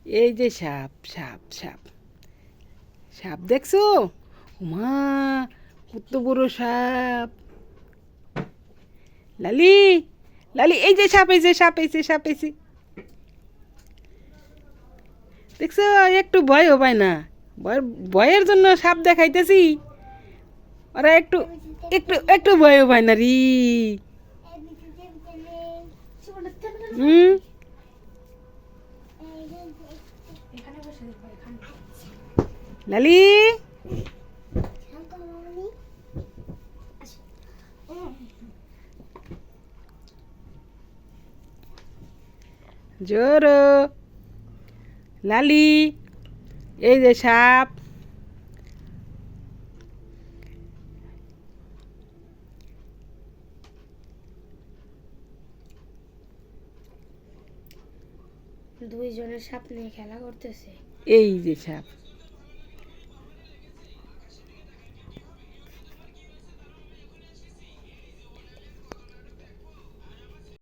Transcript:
এই যে সাপ সাপ সাপ সাপ দেখছো? মা, কত বড় সাপ! লালি, লালি, এই যে সাপ, এই যে সাপ, এই যে সাপ, এই যে দেখছো? একটু ভয়ও পায় না। ভয়ের জন্য সাপ দেখাইতেছি, ওরা একটু একটু একটু ভয়ও পায় না রি। হুম। লালি, জোরো, লালি, এই যে সাপ। দুইজনের সাপ নিয়ে খেলা করতেছে। এই যে সাপ।